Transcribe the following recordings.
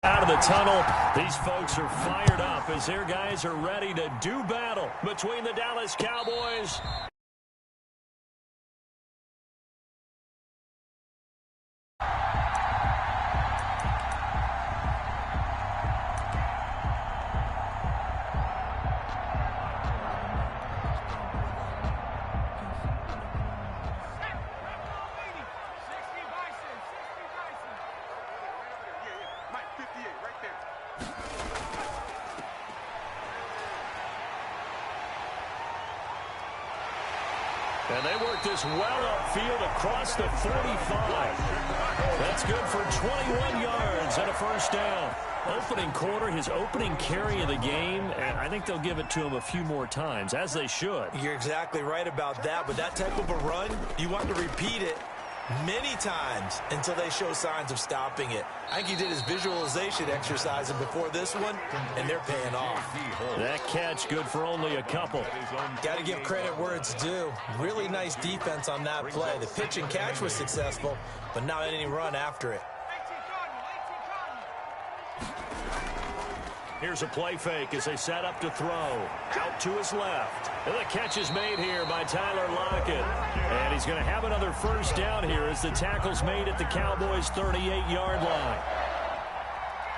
Out of the tunnel, these folks are fired up as their guys are ready to do battle between the Dallas Cowboys. And they work this well upfield across the 45. That's good for 21 yards and a first down. Opening quarter, his opening carry of the game, and I think they'll give it to him a few more times, as they should. You're exactly right about that. With that type of a run, you want to repeat it many times until they show signs of stopping it. I think he did his visualization exercise before this one, and they're paying off. That catch good for only a couple. Got to give credit where it's due. Really nice defense on that play. The pitch and catch was successful, but not any run after it. Here's a play fake as they set up to throw. Out to his left. And the catch is made here by Tyler Lockett. And he's going to have another first down here as the tackle's made at the Cowboys' 38-yard line.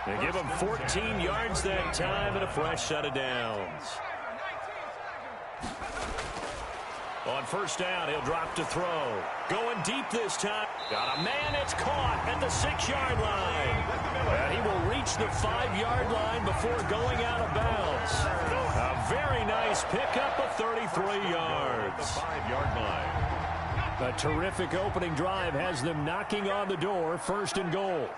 They give him 14 yards that time and a fresh set of downs. On first down, he'll drop to throw. Going deep this time. Got a man, it's caught at the 6-yard line. And he will reach the 5-yard line before going out of bounds. A very nice pickup of 33 yards. The 5-yard line. A terrific opening drive has them knocking on the door, first and goal.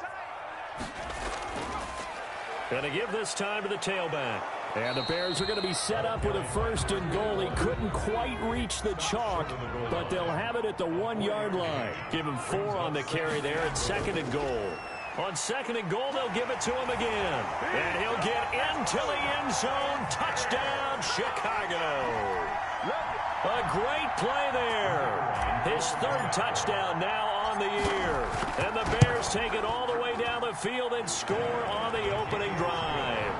And they give this time to the tailback. And the Bears are going to be set up with a first and goal. He couldn't quite reach the chalk, but they'll have it at the 1-yard line. Give him 4 on the carry there at second and goal. On second and goal, they'll give it to him again. And he'll get into the end zone. Touchdown, Chicago. A great play there. His 3rd touchdown now on the year. And the Bears take it all the way down the field and score on the opening drive.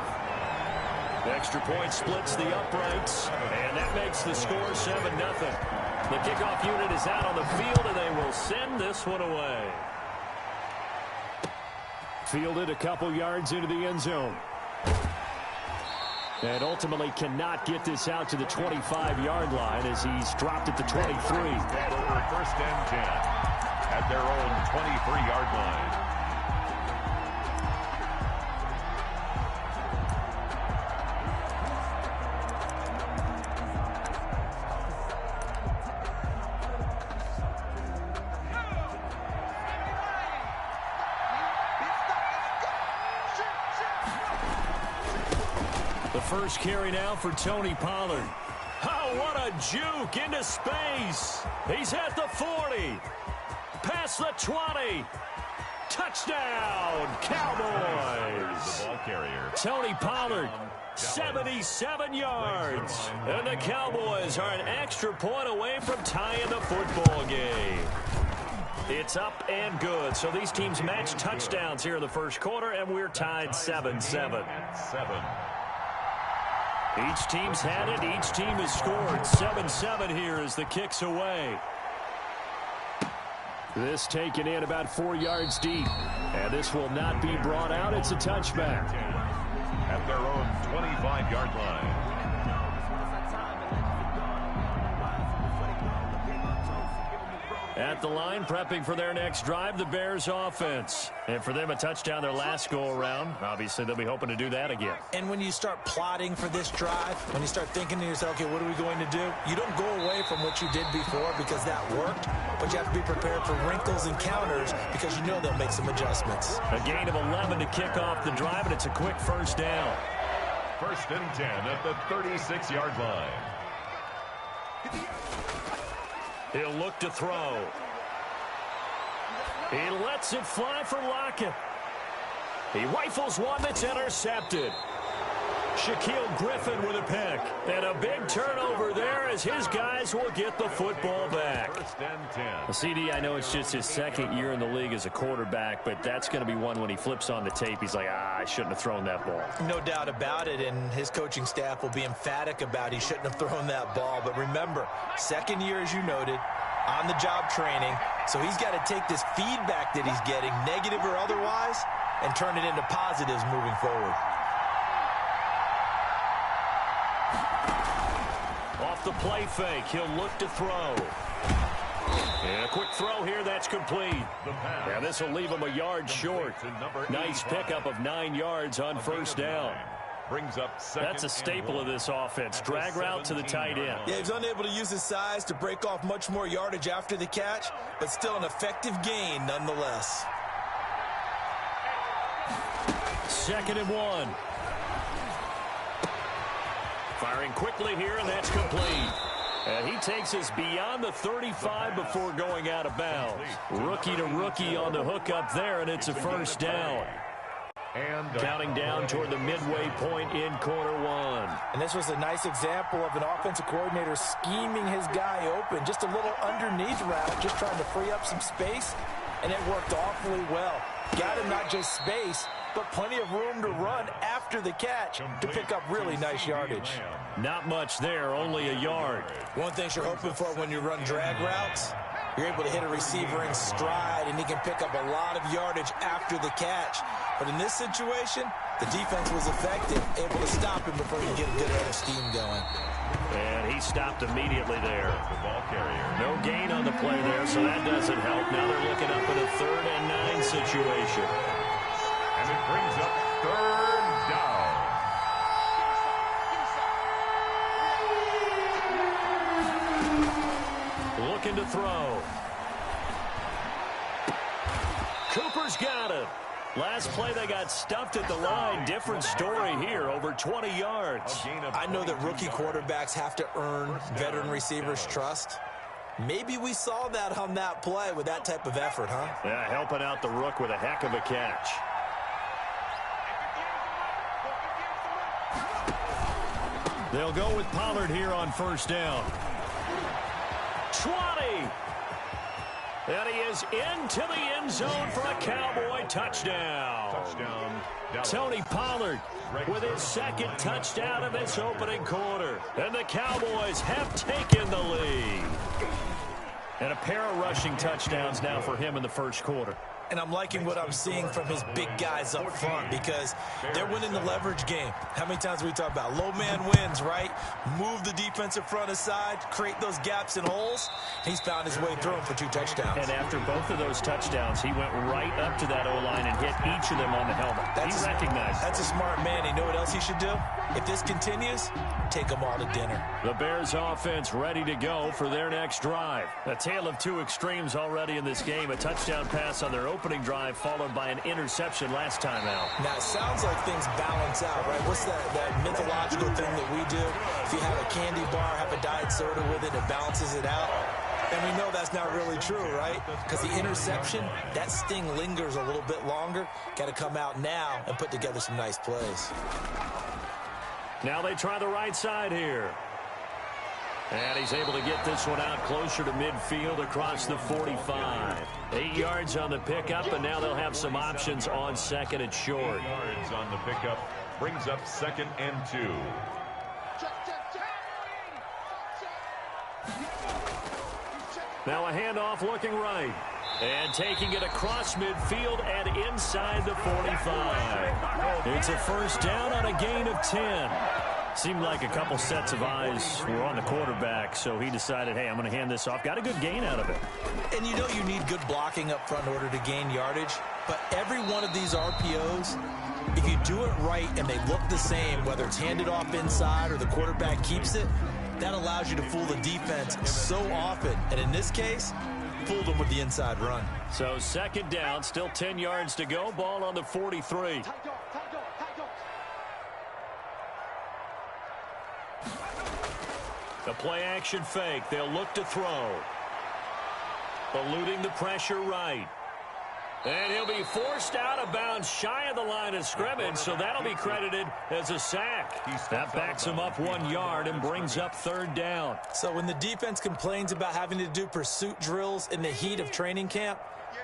Extra point splits the uprights, and that makes the score 7-0. The kickoff unit is out on the field, and they will send this one away. Fielded a couple yards into the end zone. And ultimately cannot get this out to the 25-yard line as he's dropped at the 23. First and 10 at their own 23-yard line. First carry now for Tony Pollard. Oh, what a juke into space. He's at the 40. Past the 20. Touchdown, Cowboys. The ball carrier. Tony Pollard, 77 yards. And the Cowboys are an extra point away from tying the football game. It's up and good. So these teams match touchdowns here in the first quarter, and we're tied 7-7. Each team's had it. Each team has scored. 7-7 here as the kick's away. This taken in about 4 yards deep. And this will not be brought out. It's a touchback. At their own 25-yard line. At the line, prepping for their next drive, the Bears offense. And for them, a touchdown their last go-around. Obviously, they'll be hoping to do that again. And when you start plotting for this drive, when you start thinking to yourself, okay, what are we going to do? You don't go away from what you did before because that worked, but you have to be prepared for wrinkles and counters because you know they'll make some adjustments. A gain of 11 to kick off the drive, and it's a quick first down. First and 10 at the 36-yard line. He'll look to throw. He lets it fly for Lockett. He rifles one that's intercepted. Shaquille Griffin with a pick. And a big turnover there as his guys will get the football back. First and 10. Well, CD, I know it's just his second year in the league as a quarterback, but that's going to be one when he flips on the tape. He's like, I shouldn't have thrown that ball. No doubt about it, and his coaching staff will be emphatic about he shouldn't have thrown that ball. But remember, second year, as you noted, on-the-job training, so he's got to take this feedback that he's getting, negative or otherwise, and turn it into positives moving forward. Off the play fake, he'll look to throw. And a quick throw here, that's complete. Yeah, this will leave him a yard short. Nice pickup of 9 yards on first down. Brings up That's a staple of this offense. Drag route to the tight end. Yeah, he's unable to use his size to break off much more yardage after the catch, but still an effective gain nonetheless. 2nd and 1. Firing quickly here, and that's complete. And he takes us beyond the 35 before going out of bounds. Rookie to rookie on the hook up there, and it's a first down. And Counting down toward the midway point in quarter 1. And this was a nice example of an offensive coordinator scheming his guy open. Just a little underneath route, just trying to free up some space, and it worked awfully well. Got him not just space, but plenty of room to run after the catch to pick up really nice yardage. Not much there, only a yard. One thing you're hoping for when you run drag routes, you're able to hit a receiver in stride, and he can pick up a lot of yardage after the catch. But in this situation, the defense was effective, able to stop him before he could get a good head of steam going. And he stopped immediately there. The ball carrier. No gain on the play there, so that doesn't help. Now they're looking up in a 3rd and 9 situation. And it brings up 3rd down. Looking to throw. Cooper's got it. Last play they got stuffed at the line. Different story here, over 20 yards. I know that rookie quarterbacks have to earn veteran receivers' trust. Maybe we saw that on that play with that type of effort, huh? Yeah, helping out the rook with a heck of a catch. They'll go with Pollard here on first down. 20. And he is into the end zone for a Cowboy touchdown. Tony Pollard with his 2nd touchdown of this opening quarter. And the Cowboys have taken the lead. And a pair of rushing touchdowns now for him in the first quarter. And I'm liking what I'm seeing from his big guys up front because they're winning the leverage game. How many times we talk about low man wins, right? Move the defensive front aside, create those gaps and holes. He's found his way through them for 2 touchdowns. And after both of those touchdowns, he went right up to that O-line and hit each of them on the helmet. He recognized it. That's a smart man. You know what else he should do? If this continues, take them all to dinner. The Bears offense ready to go for their next drive. A tale of 2 extremes already in this game. A touchdown pass on their opening drive followed by an interception last time out. Now, it sounds like things balance out, right? What's that mythological thing that we do? If you have a candy bar, have a diet soda with it, it balances it out. And we know that's not really true, right? Because the interception, that sting lingers a little bit longer. Got to come out now and put together some nice plays. Now they try the right side here. And he's able to get this one out closer to midfield across the 45. 8 yards on the pickup, and now they'll have some options on 2nd and short. 8 yards on the pickup brings up 2nd and 2. Now a handoff looking right. And taking it across midfield and inside the 45. It's a first down on a gain of 10. Seemed like a couple sets of eyes were on the quarterback, so he decided, hey, I'm going to hand this off. Got a good gain out of it. And you know you need good blocking up front in order to gain yardage. But every one of these RPOs, if you do it right and they look the same, whether it's handed off inside or the quarterback keeps it, that allows you to fool the defense so often. And in this case, fooled them with the inside run. So 2nd down, still 10 yards to go. Ball on the 43. The play action fake. They'll look to throw. Eluding the pressure right. And he'll be forced out of bounds shy of the line of scrimmage, so that'll be credited as a sack. That backs him up 1 yard and brings up 3rd down. So when the defense complains about having to do pursuit drills in the heat of training camp,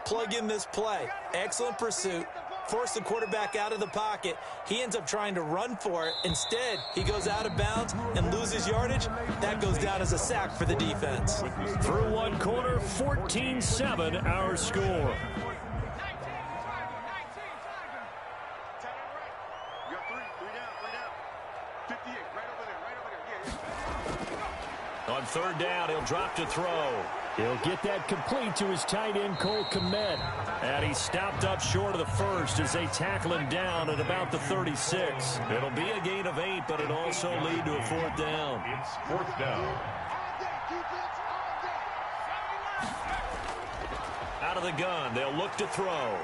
plug in this play. Excellent pursuit. Force the quarterback out of the pocket. He ends up trying to run for it. Instead, he goes out of bounds and loses yardage. That goes down as a sack for the defense. Through 1 quarter, 14-7 our score. On 3rd down, he'll drop to throw. He'll get that complete to his tight end, Cole Kmet. And he's stopped up short of the first as they tackle him down at about the 36. It'll be a gain of 8, but it'll also lead to a 4th down. It's 4th down. Out of the gun, they'll look to throw.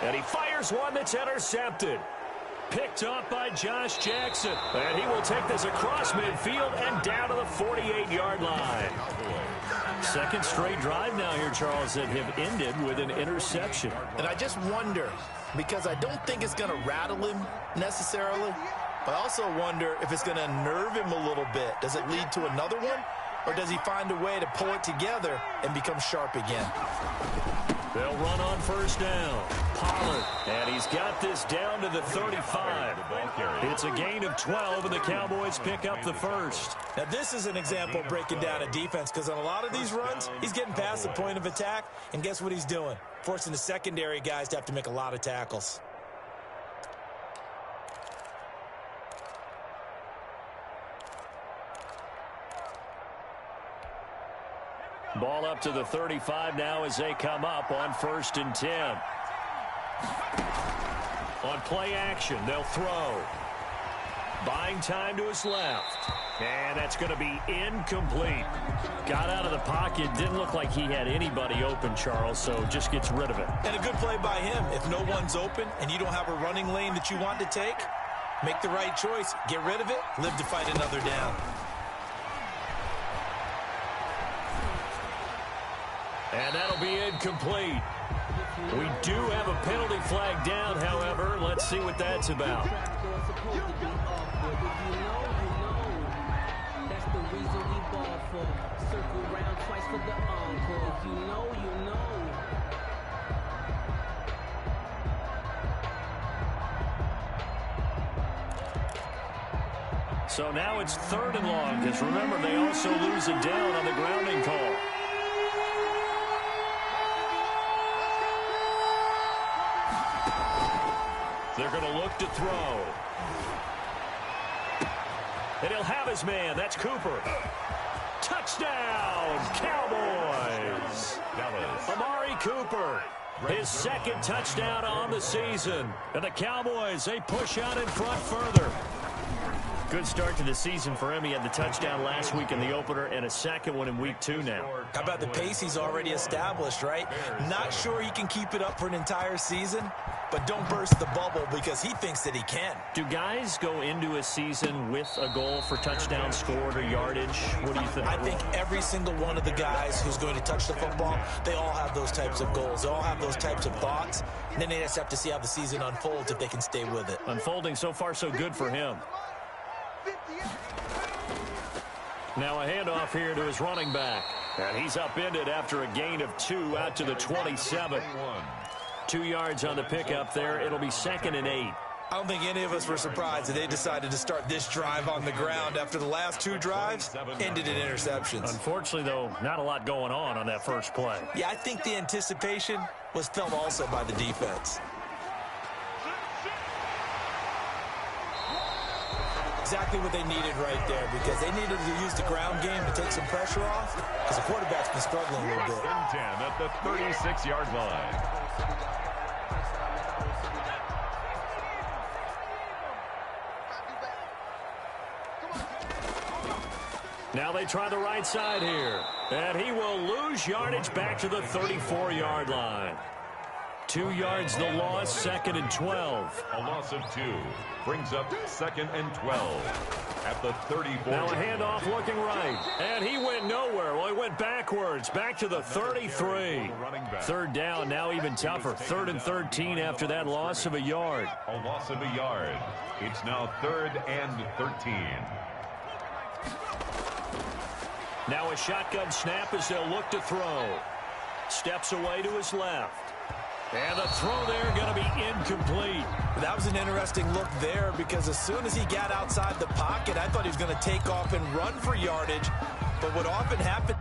And he fires one that's intercepted. Picked up by Josh Jackson. And he will take this across midfield and down to the 48-yard line. 2nd straight drive now here, Charles, that have ended with an interception. And I just wonder, because I don't think it's going to rattle him necessarily, but I also wonder if it's going to unnerve him a little bit. Does it lead to another one? Or does he find a way to pull it together and become sharp again? They'll run on 1st down. Pollard, and he's got this down to the 35. It's a gain of 12, and the Cowboys pick up the 1st. Now, this is an example of breaking down a defense, because on a lot of these runs, he's getting past the point of attack, and guess what he's doing? Forcing the secondary guys to have to make a lot of tackles. Ball up to the 35 now as they come up on 1st and 10. On play action, they'll throw. Buying time to his left. And that's going to be incomplete. Got out of the pocket. Didn't look like he had anybody open, Charles, so just gets rid of it. And a good play by him. If no one's open and you don't have a running lane that you want to take, make the right choice. Get rid of it. Live to fight another down. And that'll be incomplete. We do have a penalty flag down, however. Let's see what that's about. So now it's 3rd and long, because remember, they also lose a down on the grounding call. They're going to look to throw. And he'll have his man. That's Cooper. Touchdown, Cowboys. Amari Cooper, his 2nd touchdown on the season. And the Cowboys, they push out in front further. Good start to the season for him. He had the touchdown last week in the opener and a 2nd one in week 2 now. How about the pace he's already established, right? Not sure he can keep it up for an entire season, but don't burst the bubble because he thinks that he can. Do guys go into a season with a goal for touchdown scored or yardage? What do you think? I think every single one of the guys who's going to touch the football, they all have those types of goals. They all have those types of thoughts. And then they just have to see how the season unfolds if they can stay with it. Unfolding so far so good for him. Now a handoff here to his running back. And he's upended after a gain of 2 out to the 27. 2 yards on the pickup there. It'll be 2nd and 8. I don't think any of us were surprised that they decided to start this drive on the ground after the last 2 drives ended in interceptions. Unfortunately, though, not a lot going on that first play. Yeah, I think the anticipation was felt also by the defense. Exactly what they needed right there, because they needed to use the ground game to take some pressure off, because the quarterback's been struggling a little bit. 10 at the 36-yard line. Now they try the right side here. And he will lose yardage back to the 34-yard line. 2 yards the loss, 2nd and 12. A loss of 2 brings up 2nd and 12 at the 34. Now a handoff looking right. And he went nowhere. Well, he went backwards. Back to the 33. 3rd down, now even tougher. 3rd and 13 after that loss of a yard. A loss of a yard. It's now 3rd and 13. Now a shotgun snap as they'll look to throw. Steps away to his left. And the throw there going to be incomplete. That was an interesting look there because as soon as he got outside the pocket, I thought he was going to take off and run for yardage. But what often happens...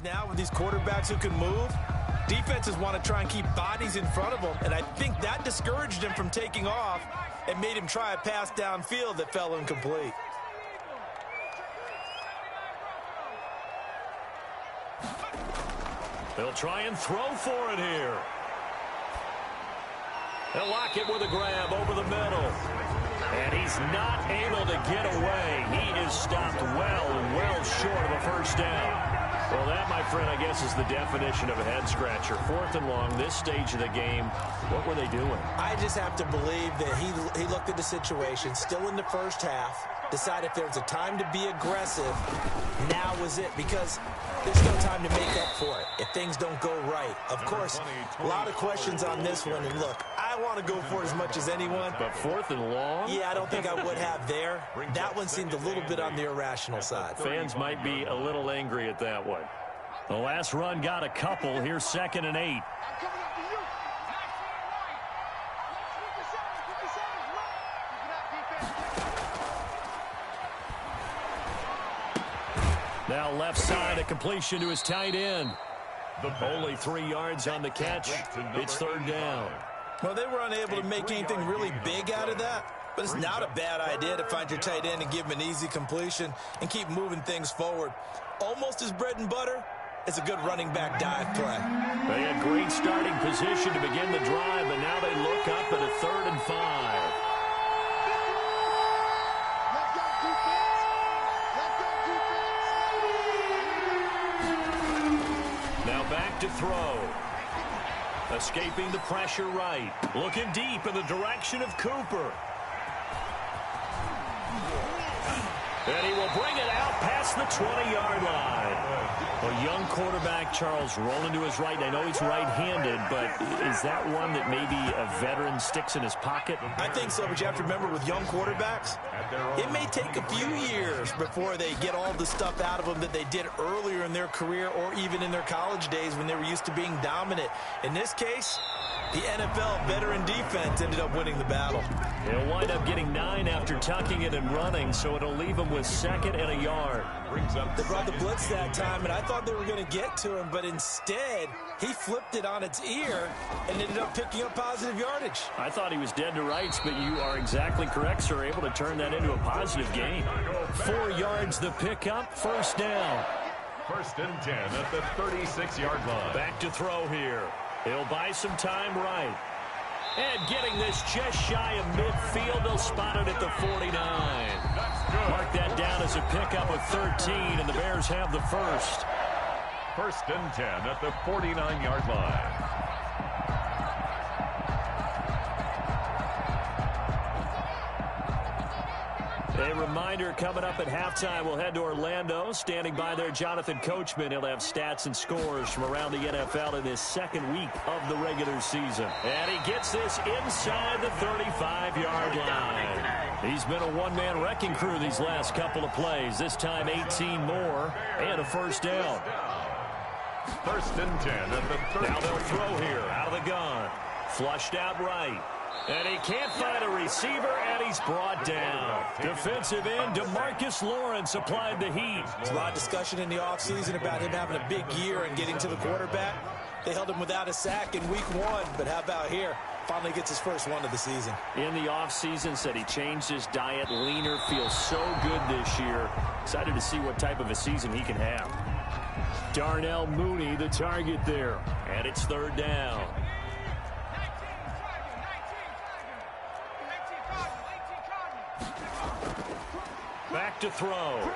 Now with these quarterbacks who can move, defenses want to try and keep bodies in front of them, and I think that discouraged him from taking off and made him try a pass downfield that fell incomplete. They'll try and throw for it here. They'll lock it with a grab over the middle. And he's not able to get away. He is stopped well short of a first down. Well, that, my friend, I guess is the definition of a head-scratcher. 4th and long, this stage of the game. What were they doing? I just have to believe that he looked at the situation, still in the first half, decided if there's a time to be aggressive, now was it, because there's no time to make up for it if things don't go right. Of course, a lot of questions on this one, and look, I want to go for it as much as anyone. But 4th and long? Yeah, I don't think I would have there. That one seemed a little bit on the irrational side. Fans might be a little angry at that one. The last run got a couple. Here's 2nd and 8. Now left side, a completion to his tight end. Only 3 yards on the catch. It's 3rd down. Well, they were unable to make anything really big out of that, but it's not a bad idea to find your tight end and give him an easy completion and keep moving things forward. Almost his bread and butter. It's a good running back dive play. They had great starting position to begin the drive, but now they look up at a 3rd and 5. Now back to throw. Escaping the pressure right. Looking deep in the direction of Cooper. And he will bring it out past the 20-yard line. A young quarterback, Charles, rolling to his right. I know he's right-handed, but is that one that maybe a veteran sticks in his pocket? I think so, but you have to remember with young quarterbacks, it may take a few years before they get all the stuff out of them that they did earlier in their career or even in their college days when they were used to being dominant. In this case, the NFL veteran defense ended up winning the battle. He'll wind up getting 9 after tucking it and running, so it'll leave him with 2nd and a yard. They brought the blitz that time, and I thought they were going to get to him, but instead, he flipped it on its ear and ended up picking up positive yardage. I thought he was dead to rights, but you are exactly correct, sir. Able to turn that into a positive gain. 4 yards the pickup, 1st down. 1st and 10 at the 36-yard line. Back to throw here. He'll buy some time right. And getting this just shy of midfield, they'll spot it at the 49. Mark that down as a pickup of 13, and the Bears have the first. 1st and 10 at the 49-yard line. A reminder, coming up at halftime, we'll head to Orlando. Standing by there, Jonathan Coachman. He'll have stats and scores from around the NFL in this 2nd week of the regular season. And he gets this inside the 35-yard line. He's been a one-man wrecking crew these last couple of plays. This time 18 more and a 1st down. 1st and 10 at the 30. Now they'll throw here out of the gun. Flushed out right. And he can't find a receiver, and he's brought down. Defensive end DeMarcus Lawrence applied the heat. There's a lot of discussion in the offseason about him having a big year and getting to the quarterback. They held him without a sack in week 1, but how about here? Finally gets his first one of the season. In the offseason, said he changed his diet, leaner, feels so good this year. Excited to see what type of a season he can have. Darnell Mooney, the target there. And it's 3rd down. Back to throw.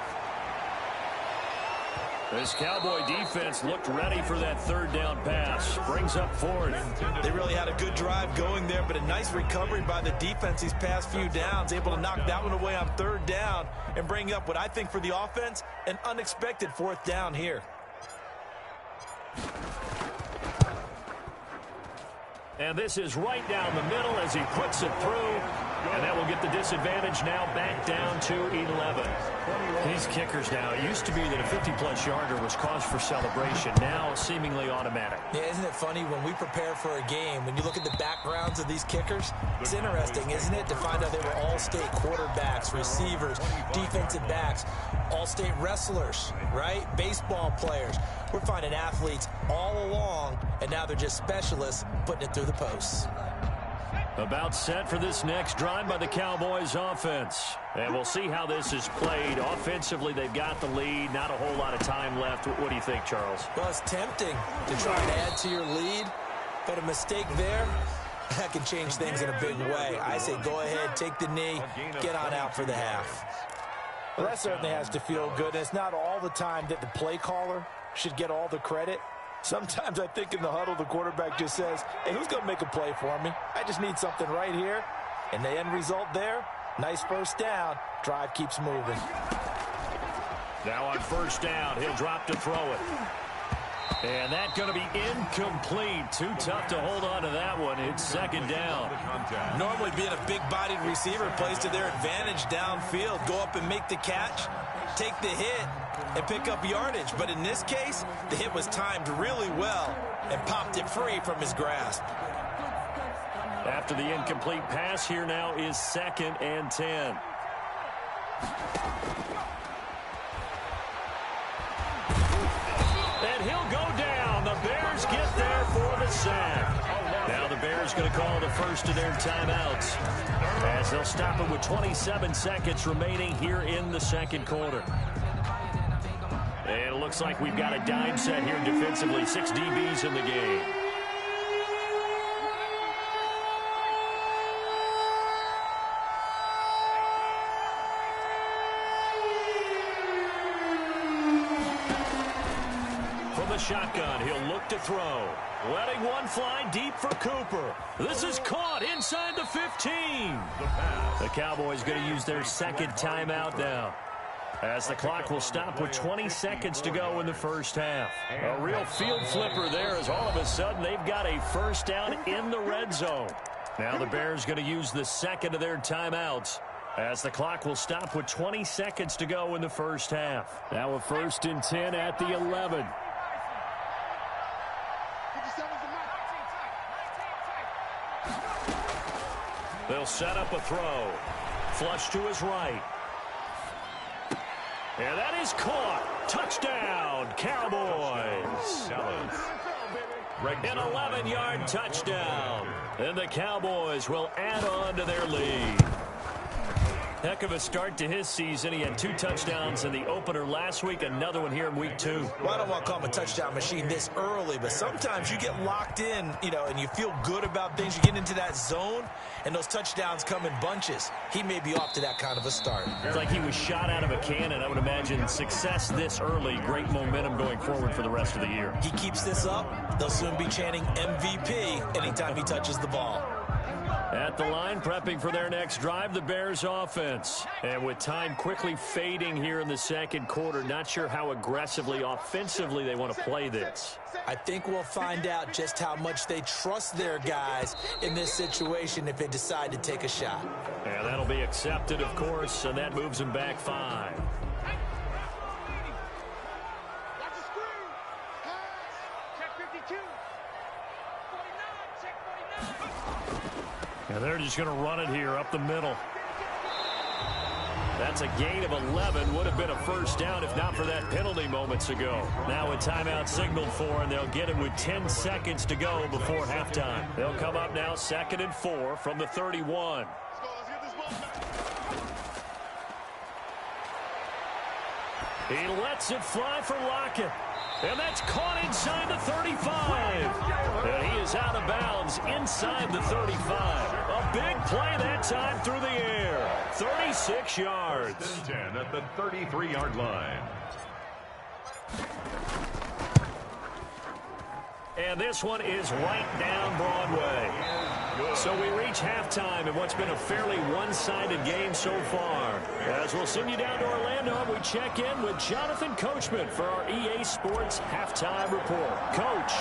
This Cowboy defense looked ready for that 3rd down pass. Brings up 4th. They really had a good drive going there, but a nice recovery by the defense these past few downs. Able to knock that one away on 3rd down and bring up what I think for the offense, an unexpected 4th down here. And this is right down the middle as he puts it through. And that will get the disadvantage now back down to 11. These kickers now, it used to be that a 50-plus yarder was cause for celebration. Now seemingly automatic. Yeah, isn't it funny when we prepare for a game, when you look at the backgrounds of these kickers, it's interesting, isn't it, to find out they were all-state quarterbacks, receivers, defensive backs, all-state wrestlers, right? Baseball players. We're finding athletes all along, and now they're just specialists putting it through the posts. About set for this next drive by the Cowboys offense. And we'll see how this is played. Offensively, they've got the lead. Not a whole lot of time left. What do you think, Charles? Well, it's tempting to try and add to your lead, but a mistake there, that can change things in a big way. I say go ahead, take the knee, get on out for the half. Well, that certainly has to feel good. It's not all the time that the play caller should get all the credit. Sometimes I think in the huddle, the quarterback just says, hey, who's going to make a play for me? I just need something right here. And the end result there, nice 1st down. Drive keeps moving. Now on 1st down, he'll drop to throw it. And that's going to be incomplete. Too tough to hold on to that one. It's 2nd down. Normally being a big-bodied receiver plays to their advantage downfield. Go up and make the catch, take the hit, and pick up yardage. But in this case, the hit was timed really well and popped it free from his grasp. After the incomplete pass, here now is 2nd and 10. And he'll go down. The Bears get there for the sack. Now the Bears going to call the first of their timeouts as they'll stop it with 27 seconds remaining here in the 2nd quarter. And it looks like we've got a dime set here defensively. 6 DBs in the game. From the shotgun, he'll look to throw. Letting one fly deep for Cooper. This is caught inside the 15. The Cowboys going to use their 2nd timeout now, as the clock will stop with 20 seconds to go in the 1st half. A real field flipper there, as all of a sudden they've got a 1st down in the red zone. Now the Bears going to use the 2nd of their timeouts, as the clock will stop with 20 seconds to go in the 1st half. Now a 1st and 10 at the 11. They'll set up a throw. Flush to his right. And that is caught. Touchdown, Cowboys. An 11-yard touchdown. And the Cowboys will add on to their lead. Heck of a start to his season. He had 2 touchdowns in the opener last week, another one here in week 2. Well, I don't want to call him a touchdown machine this early, but sometimes you get locked in, and you feel good about things. You get into that zone, and those touchdowns come in bunches. He may be off to that kind of a start. It's like he was shot out of a cannon. I would imagine success this early, great momentum going forward for the rest of the year. He keeps this up, they'll soon be chanting MVP anytime he touches the ball. At the line, prepping for their next drive, the Bears offense. And with time quickly fading here in the 2nd quarter, not sure how aggressively, offensively they want to play this. I think we'll find out just how much they trust their guys in this situation if they decide to take a shot. And that'll be accepted, of course, and that moves them back 5. And they're just going to run it here up the middle. That's a gain of 11. Would have been a first down if not for that penalty moments ago. Now a timeout signaled for, and they'll get him with 10 seconds to go before halftime. They'll come up now 2nd and 4 from the 31. He lets it fly for Lockett. And that's caught inside the 35. And he is out of bounds inside the 35. A big play that time through the air. 36 yards. 10 at the 33-yard line. And this one is right down Broadway. So we reach halftime in what's been a fairly one-sided game so far. As we'll send you down to Orlando, we check in with Jonathan Coachman for our EA Sports Halftime Report. Coach,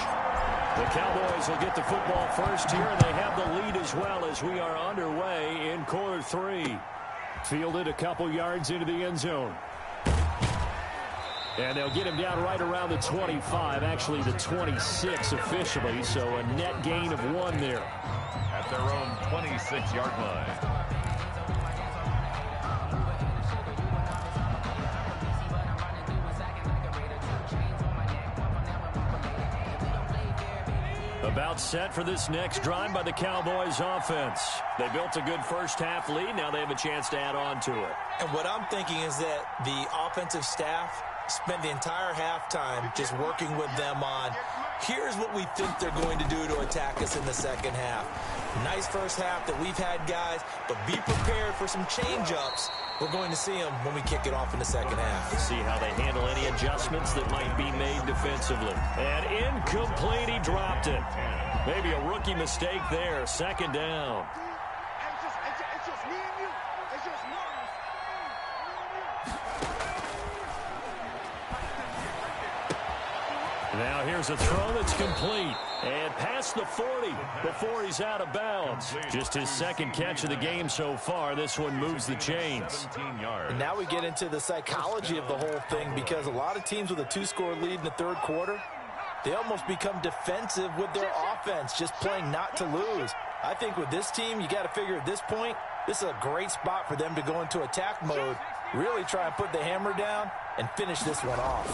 the Cowboys will get the football first here, and they have the lead as well as we are underway in quarter 3. Fielded a couple yards into the end zone. And they'll get him down right around the 25, actually the 26 officially, so a net gain of 1 there. At their own 26-yard line. About set for this next drive by the Cowboys offense. They built a good first-half lead. Now they have a chance to add on to it. And what I'm thinking is that the offensive staff spent the entire halftime just working with them on, here's what we think they're going to do to attack us in the second half. Nice first half that we've had, guys, but be prepared for some change-ups. We're going to see them when we kick it off in the second half. See how they handle any adjustments that might be made defensively. And incomplete, he dropped it. Maybe a rookie mistake there, 2nd down. Now here's a throw that's complete. And past the 40 before he's out of bounds. Just his 2nd catch of the game so far. This one moves the chains. And now we get into the psychology of the whole thing, because a lot of teams with a 2-score lead in the 3rd quarter, they almost become defensive with their offense, just playing not to lose. I think with this team, you got to figure at this point, this is a great spot for them to go into attack mode, really try and put the hammer down and finish this one off.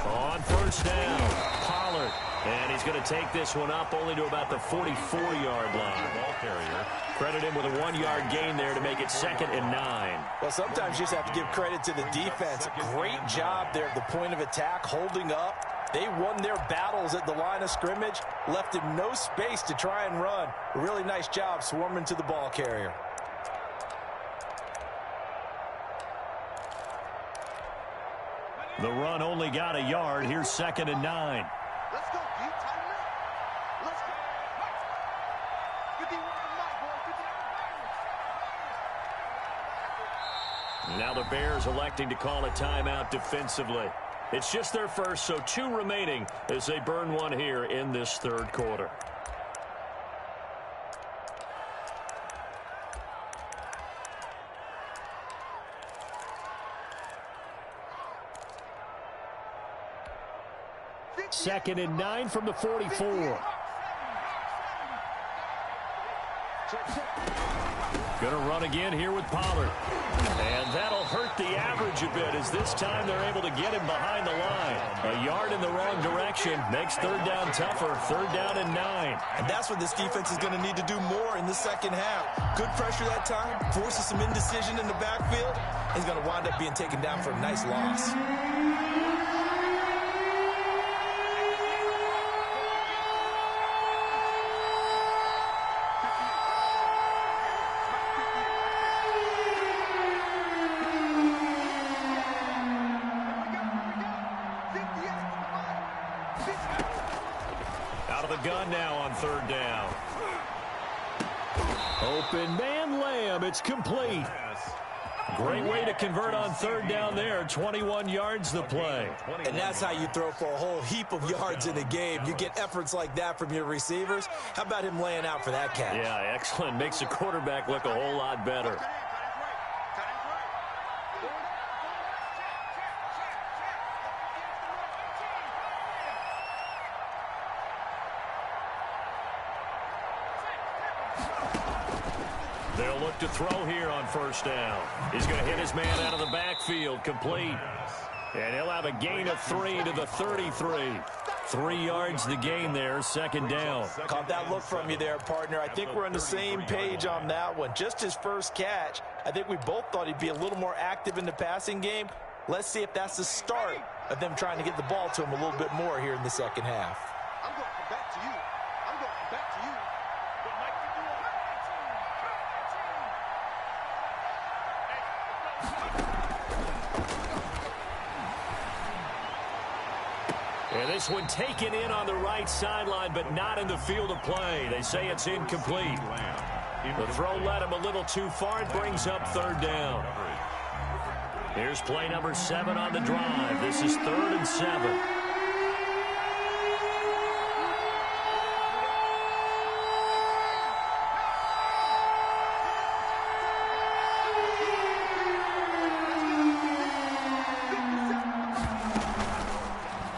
On first down, Pollard. And he's going to take this one up only to about the 44-yard line. Ball carrier. Credit him with a 1-yard gain there to make it 2nd and 9. Well, sometimes you just have to give credit to the defense. Great job there at the point of attack, holding up. They won their battles at the line of scrimmage, left him no space to try and run. A really nice job swarming to the ball carrier. The run only got a yard. Here's 2nd and 9. Let's go, D. Tighten up. Let's go. Good D. Good D. Now the Bears electing to call a timeout defensively. It's just their first, so 2 remaining as they burn one here in this 3rd quarter. Second and 9 from the 44. Going to run again here with Pollard. And that'll hurt the average a bit, as this time they're able to get him behind the line. A yard in the wrong direction makes 3rd down tougher. 3rd down and 9. And that's what this defense is going to need to do more in the second half. Good pressure that time, forces some indecision in the backfield. He's going to wind up being taken down for a nice loss. Gun now on 3rd down. Open man Lamb. It's complete. Great way to convert on 3rd down there. 21 yards the play. And that's how you throw for a whole heap of yards in a game. You get efforts like that from your receivers. How about him laying out for that catch? Yeah, excellent. Makes the quarterback look a whole lot better. They'll look to throw here on first down. He's going to hit his man out of the backfield, complete. And he'll have a gain of 3 to the 33. 3 yards the gain there, second down. Caught that look from you there, partner. I think we're on the same page on that one. Just his first catch, I think we both thought he'd be a little more active in the passing game. Let's see if that's the start of them trying to get the ball to him a little bit more here in the second half. I'm going back to you. I'm going back to you. And this one taken in on the right sideline, but not in the field of play. They say it's incomplete. The throw led him a little too far. It brings up third down. Here's play number 7 on the drive. This is 3rd and 7.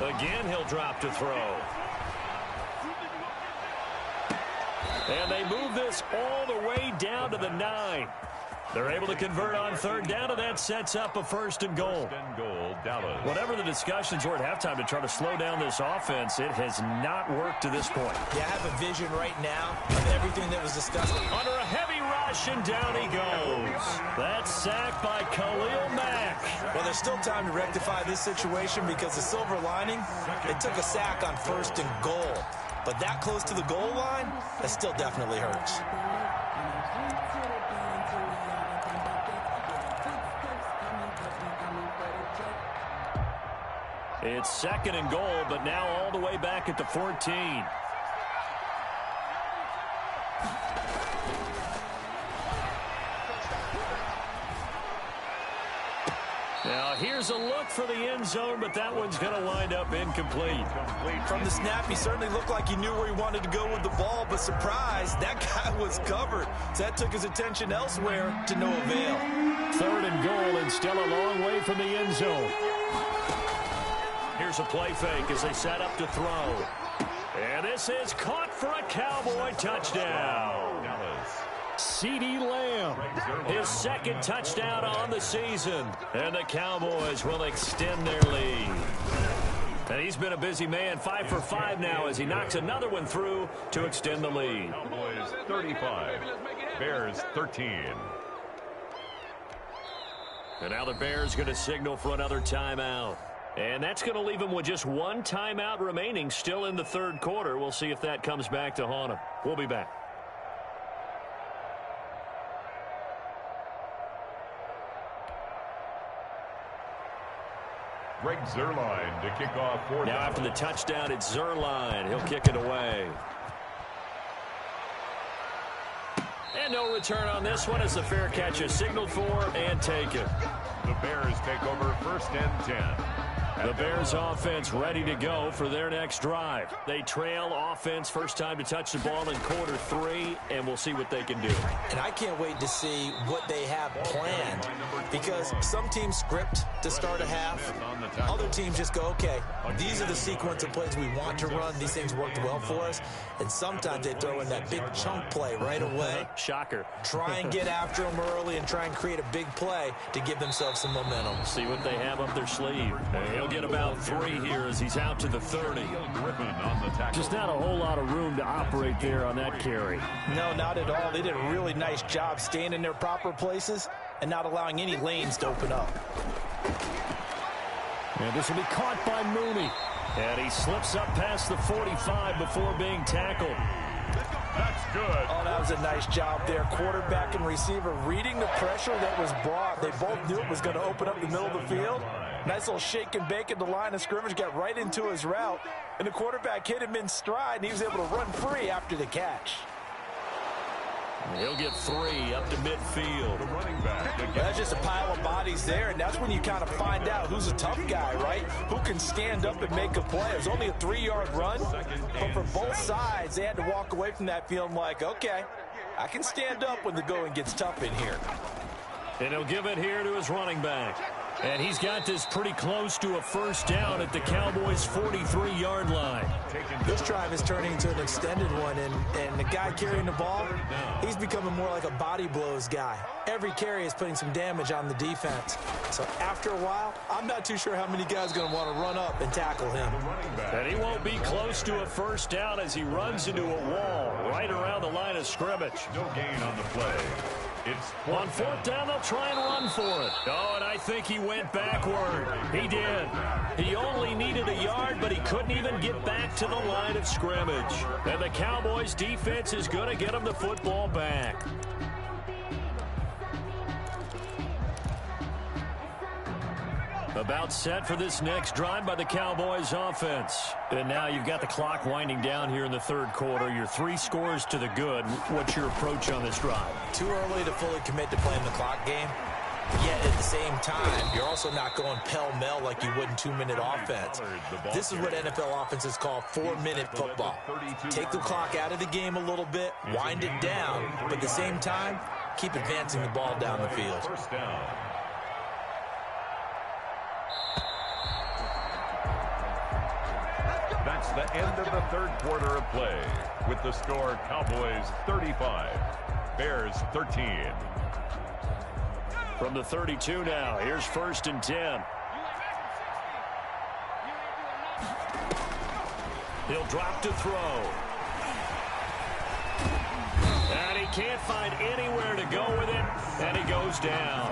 Again, he'll drop to throw. And they move this all the way down to the 9. They're able to convert on third down, and that sets up a 1st and goal. Dallas. Whatever the discussions were at halftime to try to slow down this offense, it has not worked to this point. Yeah, I have a vision right now of everything that was discussed. Under a heavy rush, and down he goes. That's sacked by Khalil Mack. Well, there's still time to rectify this situation because the silver lining, they took a sack on 1st and goal. But that close to the goal line, that still definitely hurts. It's 2nd and goal, but now all the way back at the 14. Now here's a look for the end zone, but that one's going to wind up incomplete. From the snap, he certainly looked like he knew where he wanted to go with the ball, but surprise, that guy was covered. So that took his attention elsewhere to no avail. 3rd and goal, and still a long way from the end zone. Here's a play fake as they set up to throw. And this is caught for a Cowboy touchdown. CeeDee Lamb, his 2nd touchdown on the season. And the Cowboys will extend their lead. And he's been a busy man, 5 for 5 now as he knocks another one through to extend the lead. Cowboys 35, Bears 13. And now the Bears going to signal for another timeout. And that's going to leave him with just 1 timeout remaining still in the 3rd quarter. We'll see if that comes back to haunt him. We'll be back. Greg Zuerlein to kick off 4th. Now after the touchdown, it's Zuerlein. He'll kick it away. And no return on this one as the fair catch is signaled for and taken. The Bears take over 1st and 10. The Bears offense ready to go for their next drive. They trail offense, first time to touch the ball in quarter 3, and we'll see what they can do. And I can't wait to see what they have planned because some teams script to start a half. Other teams just go, okay, these are the sequence of plays we want to run. These things worked well for us. And sometimes they throw in that big chunk play right away. Shocker. Try and get after them early and try and create a big play to give themselves some momentum. See what they have up their sleeve. He'll get about 3 here as he's out to the 30. Just not a whole lot of room to operate there on that carry. No, not at all. They did a really nice job staying in their proper places and not allowing any lanes to open up. And this will be caught by Mooney. And he slips up past the 45 before being tackled. That's good. Oh, that was a nice job there. Quarterback and receiver reading the pressure that was brought. They both knew it was going to open up the middle of the field. Nice little shake and bake at the line of scrimmage, got right into his route. And the quarterback hit him in stride, and he was able to run free after the catch. He'll get 3 up to midfield. The running back. That's just a pile of bodies there, and that's when you kind of find out who's a tough guy, right? Who can stand up and make a play. It was only a 3-yard run, but for both sides, they had to walk away from that feeling like, okay, I can stand up when the going gets tough in here. And he'll give it here to his running back. And he's got this pretty close to a first down at the Cowboys' 43-yard line. This drive is turning into an extended one, and the guy carrying the ball, he's becoming more like a body blows guy. Every carry is putting some damage on the defense. So after a while, I'm not too sure how many guys are going to want to run up and tackle him. And he won't be close to a first down as he runs into a wall right around the line of scrimmage. No gain on the play. It's on fourth down, they'll try and run for it. Oh, and I think he went backward. He did. He only needed a yard, but he couldn't even get back to the line of scrimmage. And the Cowboys' defense is going to get him the football back. About set for this next drive by the Cowboys offense. And now you've got the clock winding down here in the third quarter. You're 3 scores to the good. What's your approach on this drive? Too early to fully commit to playing the clock game. Yet at the same time, you're also not going pell-mell like you would in 2-minute offense. This is what NFL offenses call 4-minute football. Take the clock out of the game a little bit, wind it down, but at the same time, keep advancing the ball down the field. First down. That's the end of the third quarter of play. With the score, Cowboys 35, Bears 13. From the 32 now, here's 1st and 10. He'll drop to throw. And he can't find anywhere to go with it, and he goes down.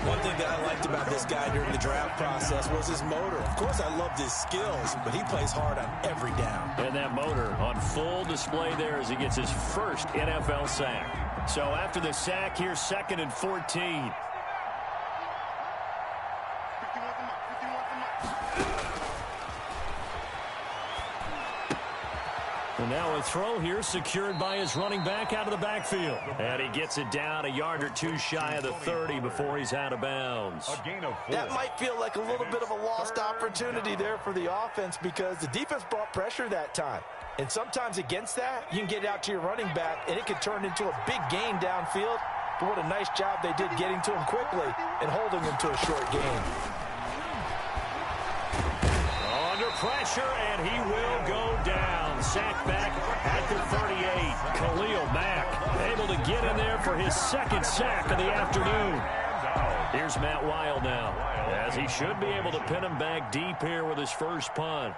One thing that I liked about this guy during the draft process was his motor. Of course, I loved his skills, but he plays hard on every down. And that motor on full display there as he gets his first NFL sack. So after the sack, here's 2nd and 14. And now a throw here secured by his running back out of the backfield. And he gets it down a yard or 2 shy of the 30 before he's out of bounds. A gain of 4. That might feel like a little bit of a lost opportunity there for the offense because the defense brought pressure that time. And sometimes against that, you can get out to your running back, and it could turn into a big gain downfield. But what a nice job they did getting to him quickly and holding him to a short gain. Under pressure, and he will go down. Sack back at the 38. Khalil Mack able to get in there for his 2nd sack of the afternoon. Here's Matt Wild now, as he should be able to pin him back deep here with his first punt.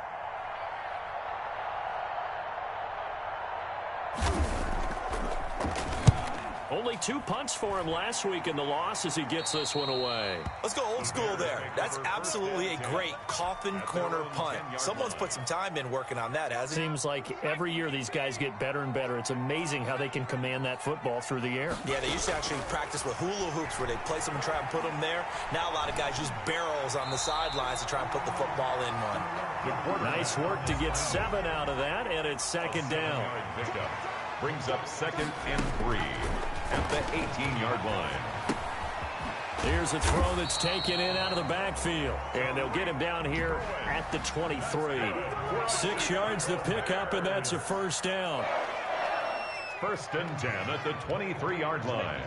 Only 2 punts for him last week in the loss as he gets this one away. Let's go old school there. That's absolutely a great coffin corner punt. Someone's put some time in working on that, hasn't he? Seems like every year these guys get better and better. It's amazing how they can command that football through the air. Yeah, they used to actually practice with hula hoops where they place them and try and put them there. Now a lot of guys use barrels on the sidelines to try and put the football in one. Nice work to get 7 out of that, and it's 2nd down. Brings up 2nd and 3 at the 18-yard line. Here's a throw that's taken in out of the backfield. And they'll get him down here at the 23. 6 yards to pick up, and that's a first down. 1st and 10 at the 23-yard line.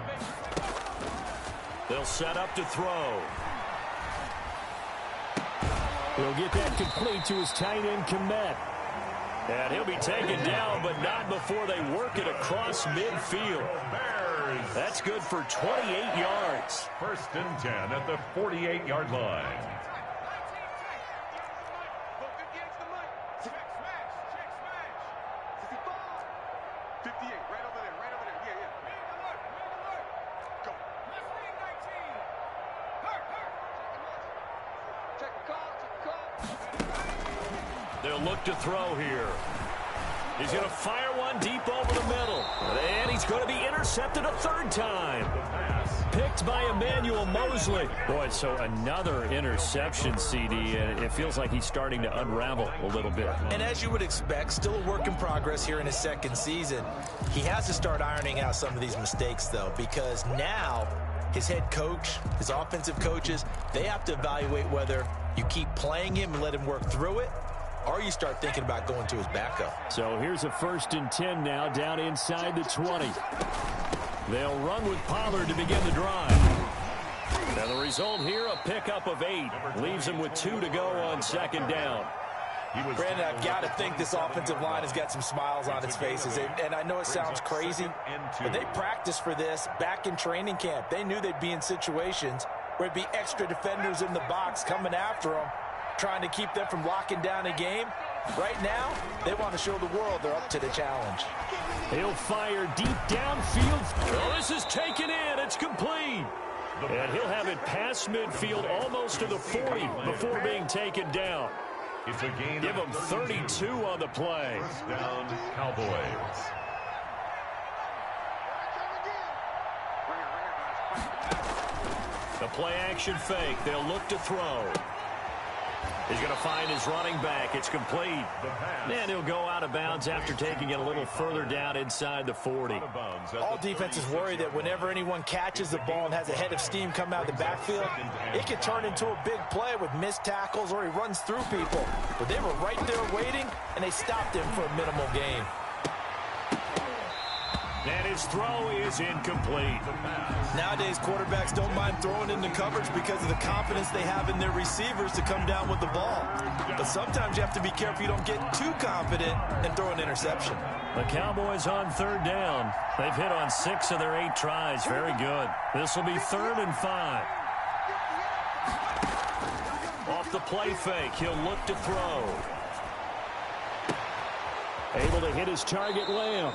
They'll set up to throw. He'll get that complete to his tight end, Komet. And he'll be taken down, but not before they work it across midfield. That's good for 28 yards. 1st and 10 at the 48-yard line. They'll look to throw here. He's going to fire one deep over the middle. And he's going to be intercepted a 3rd time. Picked by Emmanuel Mosley. Boy, so another interception, CD, and it feels like he's starting to unravel a little bit. And as you would expect, still a work in progress here in his 2nd season. He has to start ironing out some of these mistakes, though, because now his head coach, his offensive coaches, they have to evaluate whether you keep playing him and let him work through it, or you start thinking about going to his backup. So here's a 1st and 10 now down inside the 20. They'll run with Pollard to begin the drive. And the result here, a pickup of 8. Leaves him with 2 to go on second down. Brandon, I've got to think this offensive line has got some smiles on its faces. And I know it sounds crazy, but they practiced for this back in training camp. They knew they'd be in situations where it'd be extra defenders in the box coming after them, trying to keep them from locking down a game. Right now, they want to show the world they're up to the challenge. He'll fire deep downfield. Oh, this is taken in. It's complete. And he'll have it past midfield almost to the 40 before being taken down. It's a gain. Give him 32 on the play. First down, Cowboys. The play action fake. They'll look to throw. He's going to find his running back. It's complete. And he'll go out of bounds after taking it a little further down inside the 40. All defenses worry that whenever anyone catches the ball and has a head of steam come out of the backfield, it could turn into a big play with missed tackles or he runs through people. But they were right there waiting, and they stopped him for a minimal gain. And his throw is incomplete. Nowadays, quarterbacks don't mind throwing into coverage because of the confidence they have in their receivers to come down with the ball. But sometimes you have to be careful you don't get too confident and throw an interception. The Cowboys on third down. They've hit on 6 of their 8 tries. Very good. This will be 3rd and 5. Off the play fake, he'll look to throw. Able to hit his target, Lamb.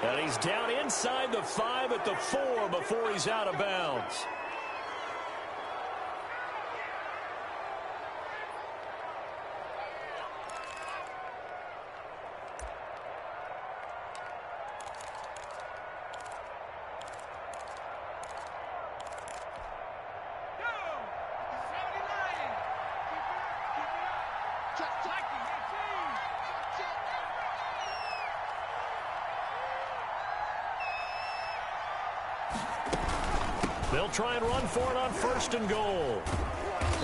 And he's down inside the 5 at the 4 before he's out of bounds. They'll try and run for it on 1st and goal.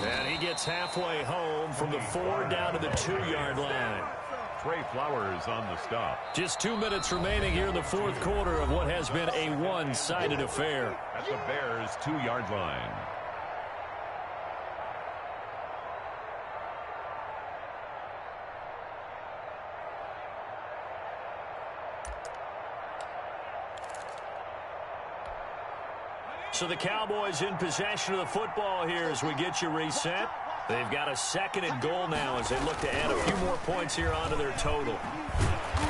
And he gets halfway home from the 4 down to the 2-yard line. Trey Flowers on the stop. Just 2 minutes remaining here in the 4th quarter of what has been a one-sided affair. At the Bears' 2-yard line. So the Cowboys in possession of the football here as we get you reset. They've got a 2nd and goal now as they look to add a few more points here onto their total.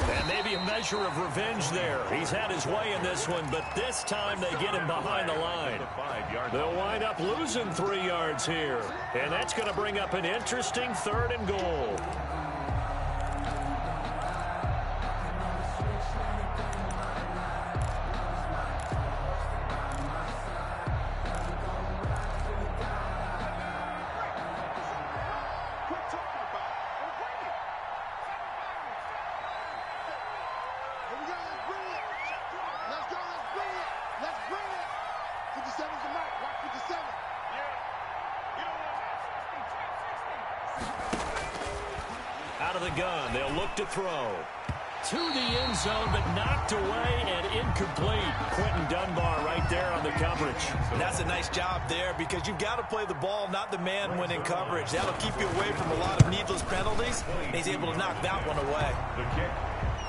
And maybe a measure of revenge there. He's had his way in this one, but this time they get him behind the line. They'll wind up losing 3 yards here. And that's going to bring up an interesting 3rd and goal. Out of the gun, they'll look to throw. To the end zone, but knocked away and incomplete. Quentin Dunbar right there on the coverage. And that's a nice job there because you've got to play the ball, not the man when in coverage. That'll keep you away from a lot of needless penalties. And he's able to knock that one away. The kick.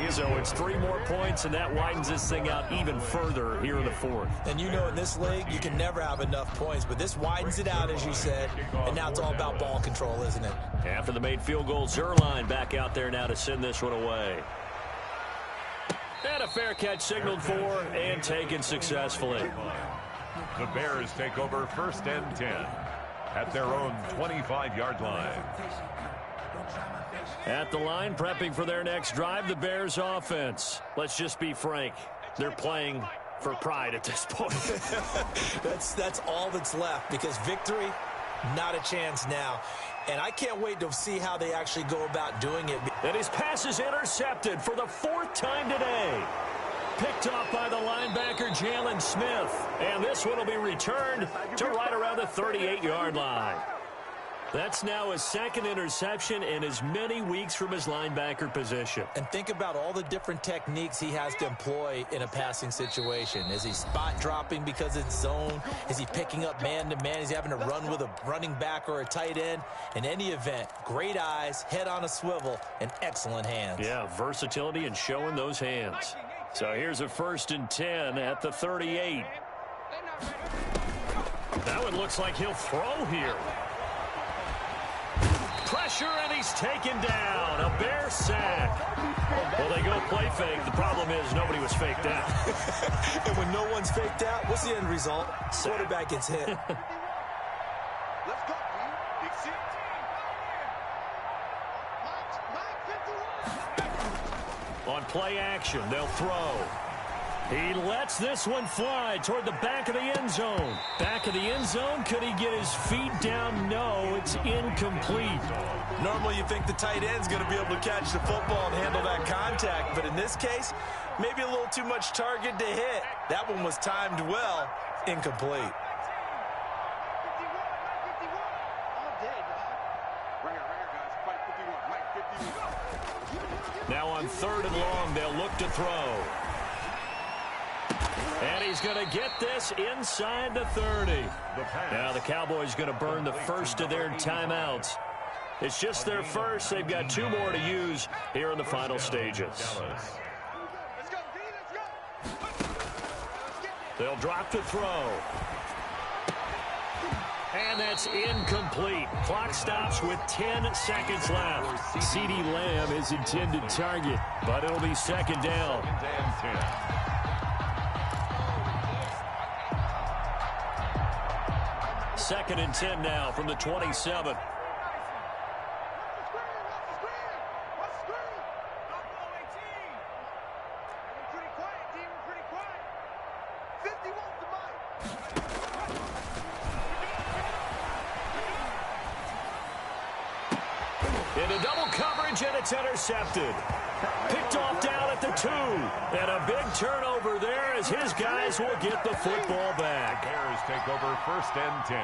So it's 3 more points, and that widens this thing out even further here in the 4th. And you know in this league, you can never have enough points, but this widens it out, as you said, and now it's all about ball control, isn't it? After the made field goal, Zerline back out there now to send this one away. And a fair catch signaled for and taken successfully. The Bears take over 1st and 10 at their own 25-yard line. At the line, prepping for their next drive, the Bears offense. Let's just be frank. They're playing for pride at this point. That's all that's left because victory, not a chance now. And I can't wait to see how they actually go about doing it. And his pass is intercepted for the 4th time today. Picked off by the linebacker, Jalen Smith. And this one will be returned to right around the 38-yard line. That's now his second interception in as many weeks from his linebacker position. And think about all the different techniques he has to employ in a passing situation. Is he spot dropping because it's zone? Is he picking up man-to-man? Is he having to run with a running back or a tight end? In any event, great eyes, head on a swivel, and excellent hands. Yeah, versatility and showing those hands. So here's a 1st and 10 at the 38. Now it looks like he'll throw here. Pressure, and he's taken down. A Bear sack. Well, they go play fake. The problem is nobody was faked out. And when no one's faked out, what's the end result? Quarterback gets hit. Let's go, Big C. Mike 51. On play action, they'll throw. He lets this one fly toward the back of the end zone. Back of the end zone, could he get his feet down? No, it's incomplete. Normally you think the tight end's going to be able to catch the football and handle that contact, but in this case, maybe a little too much target to hit. That one was timed well, incomplete. 51. All day, dog. Right here, guys. Fight 51. Mike 51. Now on 3rd and long, they'll look to throw. And he's going to get this inside the 30. Now the Cowboys going to burn the first of their timeouts. It's just their first. They've got 2 more to use here in the final stages. Let's go, D. Let's go. They'll drop to throw. And that's incomplete. Clock stops with 10 seconds left. CeeDee Lamb is intended target, but it'll be 2nd down. 2nd and 10 now from the 27. Into double coverage, and it's intercepted. Picked off down at the 2. And a big turnover there as his guys will get the football back. The Bears take over 1st and 10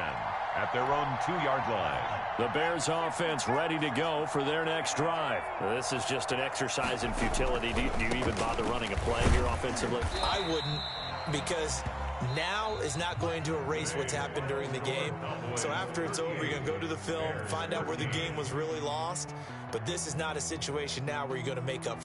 at their own 2-yard line. The Bears offense ready to go for their next drive. This is just an exercise in futility. Do you even bother running a play here offensively? I wouldn't, because now is not going to erase what's happened during the game. So after it's over, you're going to go to the film, find out where the game was really lost. But this is not a situation now where you're going to make up